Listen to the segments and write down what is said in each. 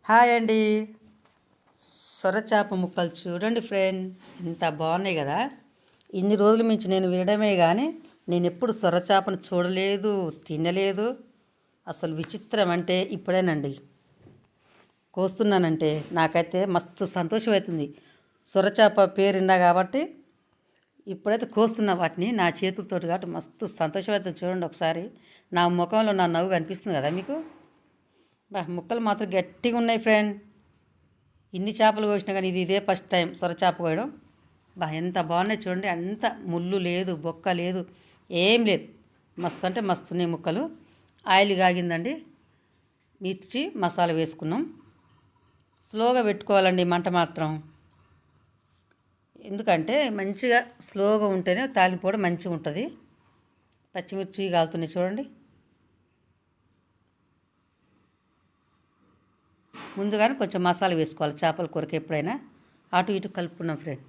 Hi అండి. సొరచేప ముక్కలు చూడండి ఫ్రెండ్, ఎంత బాగున్నాయి కదా. ఇన్ని రోజుల నుంచి నేను వినడమే కానీ నేను ఎప్పుడు సొరచేపను చూడలేదు, తినలేదు. అసలు విచిత్రం అంటే ఇప్పుడేనండి కోస్తున్నానంటే నాకైతే మస్తు సంతోషం అవుతుంది. సొరచేప పేరున్నా కాబట్టి ఇప్పుడైతే కోస్తున్నా వాటిని నా చేతులతో కాబట్టి మస్తు సంతోషం అవుతుంది. చూడండి ఒకసారి నా ముఖంలో నా నవ్వు కనిపిస్తుంది కదా మీకు. ముక్కలు మాత్రం గట్టిగా ఉన్నాయి ఫ్రెండ్. ఇన్ని చేపలు కోసినా కానీ ఇదే ఫస్ట్ టైం సొరచేప కోయడం. ఎంత బాగున్నాయి చూడండి. అంత ముళ్ళు లేదు, బొక్క లేదు, ఏం లేదు. మస్తు అంటే మస్తు ఉన్నాయి ముక్కలు. ఆయిల్ కాగిందండి. మిర్చి మసాలా వేసుకున్నాం. స్లోగా పెట్టుకోవాలండి మంట మాత్రం. ఎందుకంటే మంచిగా స్లోగా ఉంటేనే తాలింపు కూడా మంచిగా ఉంటుంది. పచ్చిమిర్చి కాలుతున్నాయి చూడండి. ముందుగానే కొంచెం మసాలా వేసుకోవాలి చేపల కూరకి ఎప్పుడైనా. అటు ఇటు కలుపుకున్నాం ఫ్రెండ్.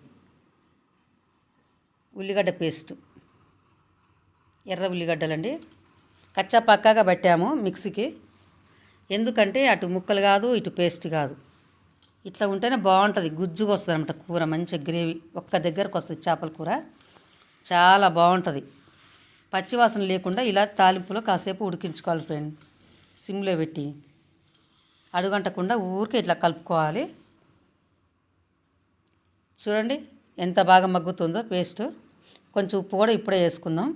ఉల్లిగడ్డ పేస్టు, ఎర్ర ఉల్లిగడ్డలండి. కచ్చా పక్కాగా పట్టాము మిక్సీకి. ఎందుకంటే అటు ముక్కలు కాదు, ఇటు పేస్ట్ కాదు. ఇట్లా ఉంటేనే బాగుంటుంది. గుజ్జుగా వస్తుంది అనమాట కూర, మంచిగా గ్రేవీ ఒక్క దగ్గరకు వస్తుంది. చేపల కూర చాలా బాగుంటుంది. పచ్చివాసన లేకుండా ఇలా తాలింపులో కాసేపు ఉడికించుకోవాలి ఫ్రెండ్. సిమ్లో పెట్టి అడుగంటకుండా ఊరికే ఇట్లా కలుపుకోవాలి. చూడండి ఎంత బాగా మగ్గుతుందో పేస్ట్. కొంచెం ఉప్పు కూడా ఇప్పుడే వేసుకుందాం.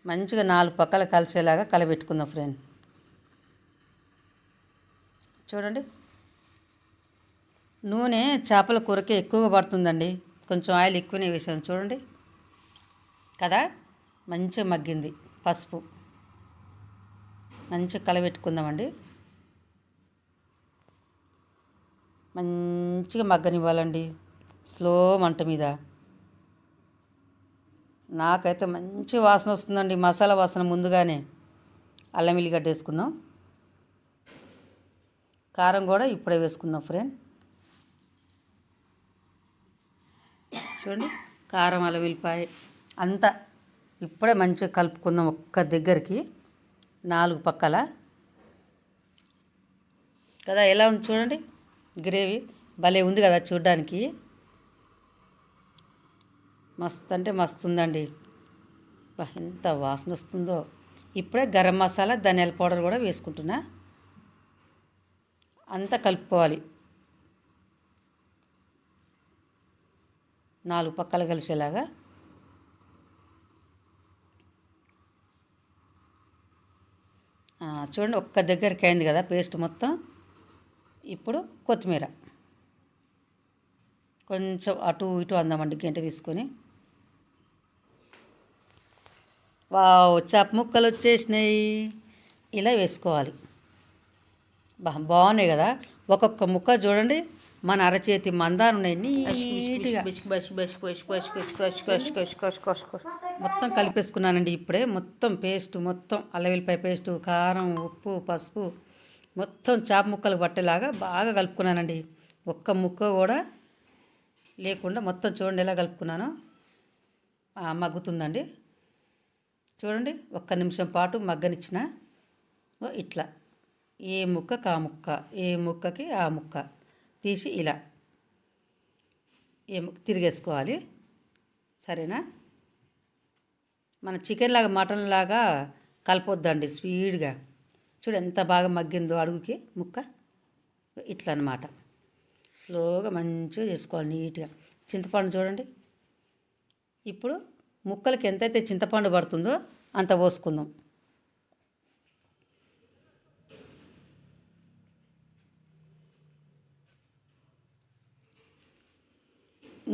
మంచిగా 4 పక్కల కలిసేలాగా కలబెట్టుకుందాం ఫ్రెండ్. చూడండి నూనె చేపల కూరకి ఎక్కువగా పడుతుందండి. కొంచెం ఆయిల్ ఎక్కువనే వేసాను చూడండి కదా. మంచిగా మగ్గింది. పసుపు మంచిగా కలబెట్టుకుందామండి. మంచిగా మగ్గనివ్వాలండి స్లో మంట మీద. నాకైతే మంచి వాసన వస్తుందండి, మసాలా వాసన. ముందుగానే అల్లం వెల్లిగడ్డ వేసుకుందాం. కారం కూడా ఇప్పుడే వేసుకుందాం ఫ్రెండ్. చూడండి కారం, అల్లం వెల్లిపాయ అంతా ఇప్పుడే మంచిగా కలుపుకుందాం ఒక్క దగ్గరికి 4 పక్కల కదా. ఎలా ఉంది చూడండి. గ్రేవీ భలే ఉంది కదా చూడ్డానికి. మస్తు అంటే మస్తు ఉందండి. ఎంత వాసన వస్తుందో. ఇప్పుడే గరం మసాలా, ధనియాల పౌడర్ కూడా వేసుకుంటున్నా. అంతా కలుపుకోవాలి 4 పక్కలు కలిసేలాగా. చూడండి ఒక్క దగ్గరికి అయింది కదా పేస్ట్ మొత్తం. ఇప్పుడు కొత్తిమీర కొంచెం అటు ఇటు అందామండి గంట తీసుకొని. వావ్, చేప ముక్కలు వచ్చేసినాయి. ఇలా వేసుకోవాలి. బాగున్నాయి కదా. ఒక్కొక్క ముక్క చూడండి మన అరచేతి మందాలు ఉన్నాయి నీట్గా. మొత్తం కలిపేసుకున్నానండి ఇప్పుడే. మొత్తం పేస్ట్, మొత్తం అల్లం వెల్లిపాయ పేస్టు, కారం, ఉప్పు, పసుపు మొత్తం చేప ముక్కలు పట్టేలాగా బాగా కలుపుకున్నానండి. ఒక్క ముక్క కూడా లేకుండా మొత్తం చూడండి ఎలా కలుపుకున్నానో. మగ్గుతుందండి చూడండి. ఒక్క నిమిషం పాటు మగ్గనిచ్చిన. ఇట్లా ఏ ముక్కకి ఆ ముక్క, ఏ ముక్కకి ఆ ముక్క తీసి ఇలా తిరిగేసుకోవాలి. సరేనా. మన చికెన్ లాగా, మటన్ లాగా కలపొద్దండి స్పీడ్గా. చూడు ఎంత బాగా మగ్గిందో అడుగుకి ముక్క. ఇట్లా అనమాట. స్లోగా మంచిగా చేసుకోవాలి నీట్గా. చింతపండు చూడండి. ఇప్పుడు ముక్కలకి ఎంతైతే చింతపండు పడుతుందో అంత పోసుకుందాం.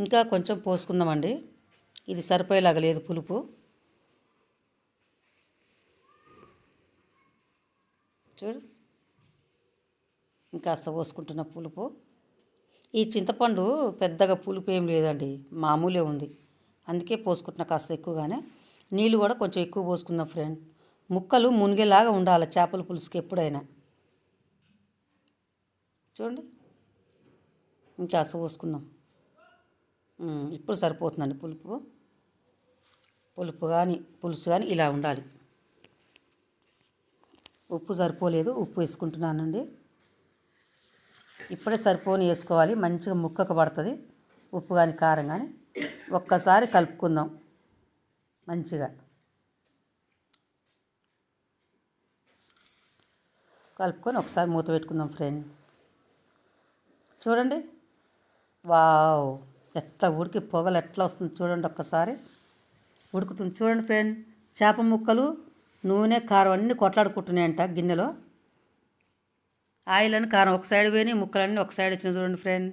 ఇంకా కొంచెం పోసుకుందామండి. ఇది సరిపోయేలాగా లేదు పులుపు. చూడు ఇంకాస్త పోసుకుంటున్న పులుపు. ఈ చింతపండు పెద్దగా పులుపు ఏం లేదండి, మామూలే ఉంది. అందుకే పోసుకుంటున్నా కాస్త ఎక్కువగానే. నీళ్ళు కూడా కొంచెం ఎక్కువ పోసుకుందాం ఫ్రెండ్. ముక్కలు మునిగేలాగా ఉండాలి చేపల పులుసుకి ఎప్పుడైనా. చూడండి ఇంకాస్త పోసుకుందాం. ఇప్పుడు సరిపోతుందండి పులుపు. పులుపు కానీ పులుసు కానీ ఇలా ఉండాలి. ఉప్పు సరిపోలేదు, ఉప్పు వేసుకుంటున్నానండి. ఇప్పుడే సరిపోని వేసుకోవాలి, మంచిగా ముక్కకు పడుతుంది ఉప్పు కానీ కారం కానీ. ఒక్కసారి కలుపుకుందాం మంచిగా. కలుపుకొని ఒకసారి మూత పెట్టుకుందాం ఫ్రెండ్. చూడండి, వావ్, ఎట్లా ఉడికి పొగలు ఎట్లా వస్తుంది చూడండి, ఒక్కసారి ఉడుకుతుంది చూడండి ఫ్రెండ్. చేప ముక్కలు నూనె కారం అన్నీ కొట్లాడుకుంటున్నాయంట గిన్నెలో. ఆయిల్ అని కారం ఒక సైడ్ పోయి ముక్కలన్నీ ఒక సైడ్ వచ్చినాయి చూడండి ఫ్రెండ్.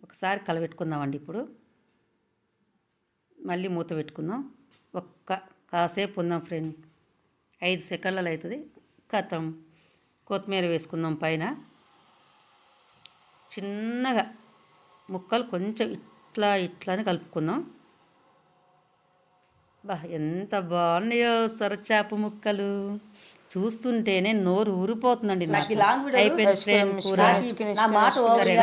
ఒకసారి కలబెట్టుకుందామండి. ఇప్పుడు మళ్ళీ మూత పెట్టుకుందాం, కాసేపు ఉందాం ఫ్రెండ్. 5 సెకండ్లలో అవుతుంది. కథం కొత్తిమీర వేసుకుందాం పైన. చిన్నగా ముక్కలు కొంచెం ఇట్లా అని కలుపుకుందాం. ఎంత బాగున్నాయో సొరచేప ముక్కలు, చూస్తుంటేనే నోరు ఊరిపోతుందండి నాకు. అయిపోయింది ఫ్రెండ్ కూర. సరేనా?